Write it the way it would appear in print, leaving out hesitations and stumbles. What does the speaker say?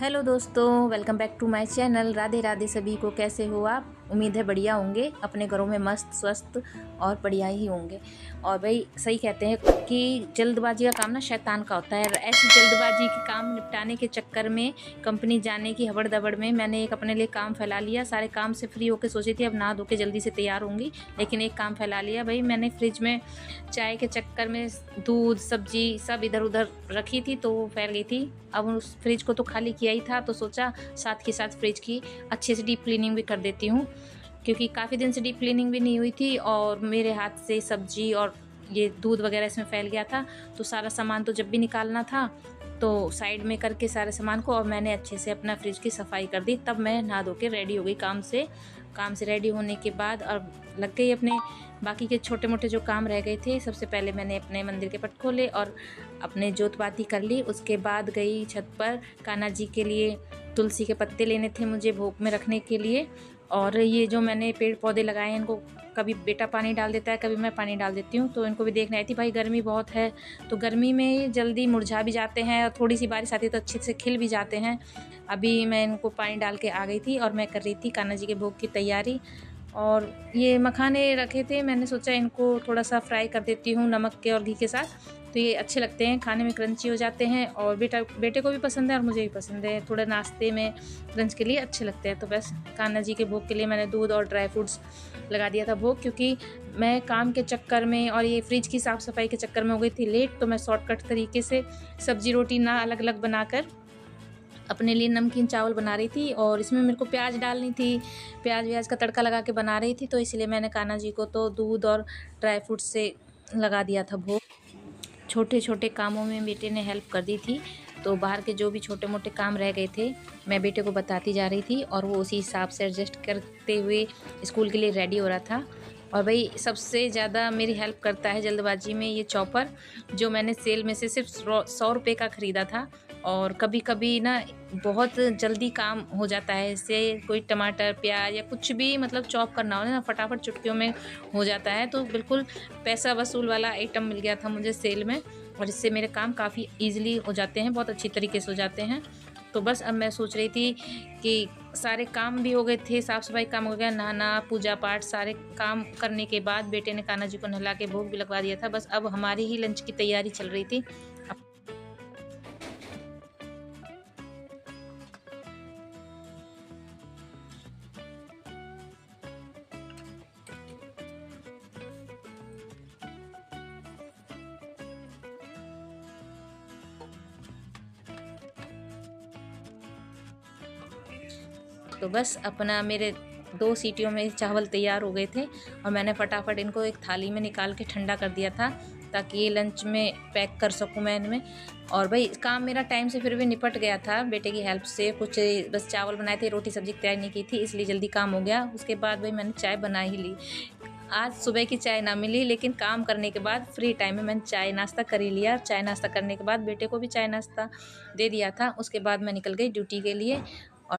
Hello दोस्तों, welcome back to my channel. Radhe Radhe सभी को। कैसे हो आप? उम्मीद है बढ़िया होंगे, अपने घरों में मस्त स्वस्थ और बढ़िया ही होंगे। और भाई सही कहते हैं कि जल्दबाजी का काम ना शैतान का होता है। ऐसी जल्दबाजी के काम निपटाने के चक्कर में, कंपनी जाने की हबड़ दबड़ में मैंने एक अपने लिए काम फैला लिया। सारे काम से फ्री होकर सोची थी अब नहा धो के जल्दी से तैयार होंगी, लेकिन एक काम फैला लिया भाई। मैंने फ्रिज में चाय के चक्कर में दूध सब्जी सब इधर उधर रखी थी तो वो फैल गई थी। अब उस फ्रिज को तो खाली किया ही था, तो सोचा साथ के साथ फ्रिज की अच्छे से डीप क्लीनिंग भी कर देती हूँ, क्योंकि काफ़ी दिन से डीप क्लीनिंग भी नहीं हुई थी और मेरे हाथ से सब्जी और ये दूध वगैरह इसमें फैल गया था। तो सारा सामान तो जब भी निकालना था तो साइड में करके सारे सामान को, और मैंने अच्छे से अपना फ्रिज की सफाई कर दी। तब मैं नहा धो के रेडी हो गई काम से रेडी होने के बाद और लग गई अपने बाकी के छोटे मोटे जो काम रह गए थे। सबसे पहले मैंने अपने मंदिर के पट खोले और अपने जोत बाती कर ली। उसके बाद गई छत पर कान्हा जी के लिए तुलसी के पत्ते लेने थे मुझे भोग में रखने के लिए। और ये जो मैंने पेड़ पौधे लगाए हैं इनको कभी बेटा पानी डाल देता है, कभी मैं पानी डाल देती हूँ, तो इनको भी देखने आई थी। भाई गर्मी बहुत है तो गर्मी में जल्दी मुरझा भी जाते हैं और थोड़ी सी बारिश आती है तो अच्छे से खिल भी जाते हैं। अभी मैं इनको पानी डाल के आ गई थी और मैं कर रही थी कान्हा जी के भोग की तैयारी। और ये मखाने रखे थे, मैंने सोचा इनको थोड़ा सा फ्राई कर देती हूँ नमक के और घी के साथ, तो ये अच्छे लगते हैं, खाने में क्रंची हो जाते हैं और बेटे को भी पसंद है और मुझे भी पसंद है। थोड़ा नाश्ते में क्रंच के लिए अच्छे लगते हैं। तो बस कान्हा जी के भोग के लिए मैंने दूध और ड्राई फ्रूट्स लगा दिया था भोग, क्योंकि मैं काम के चक्कर में और ये फ्रिज की साफ़ सफाई के चक्कर में हो गई थी लेट। तो मैं शॉर्टकट तरीके से सब्जी रोटी ना अलग अलग बनाकर अपने लिए नमकीन चावल बना रही थी और इसमें मेरे को प्याज डालनी थी, प्याज व्याज का तड़का लगा के बना रही थी। तो इसलिए मैंने कान्हा जी को तो दूध और ड्राई फ्रूट से लगा दिया था भोग। छोटे छोटे कामों में बेटे ने हेल्प कर दी थी, तो बाहर के जो भी छोटे मोटे काम रह गए थे मैं बेटे को बताती जा रही थी और वो उसी हिसाब से एडजस्ट करते हुए स्कूल के लिए रेडी हो रहा था। और भाई सबसे ज़्यादा मेरी हेल्प करता है जल्दबाजी में ये चॉपर, जो मैंने सेल में से सिर्फ 100 रुपये का ख़रीदा था। और कभी कभी ना बहुत जल्दी काम हो जाता है इससे। कोई टमाटर प्याज या कुछ भी मतलब चॉप करना हो ना, फटाफट चुटकियों में हो जाता है। तो बिल्कुल पैसा वसूल वाला आइटम मिल गया था मुझे सेल में, और इससे मेरे काम काफ़ी ईजिली हो जाते हैं, बहुत अच्छी तरीके से हो जाते हैं। तो बस अब मैं सोच रही थी कि सारे काम भी हो गए थे, साफ़ सफाई काम हो गया, नहाना पूजा पाठ सारे काम करने के बाद बेटे ने कान्हा जी को नहला के भोग भी लगवा दिया था। बस अब हमारी ही लंच की तैयारी चल रही थी। तो बस अपना मेरे 2 सीटियों में चावल तैयार हो गए थे और मैंने फटाफट इनको एक थाली में निकाल के ठंडा कर दिया था, ताकि ये लंच में पैक कर सकूं मैं इनमें। और भाई काम मेरा टाइम से फिर भी निपट गया था बेटे की हेल्प से। कुछ बस चावल बनाए थे, रोटी सब्जी तैयार नहीं की थी, इसलिए जल्दी काम हो गया। उसके बाद भाई मैंने चाय बना ही ली। आज सुबह की चाय ना मिली, लेकिन काम करने के बाद फ्री टाइम में मैंने चाय नाश्ता कर ही लिया। चाय नाश्ता करने के बाद बेटे को भी चाय नाश्ता दे दिया था। उसके बाद मैं निकल गई ड्यूटी के लिए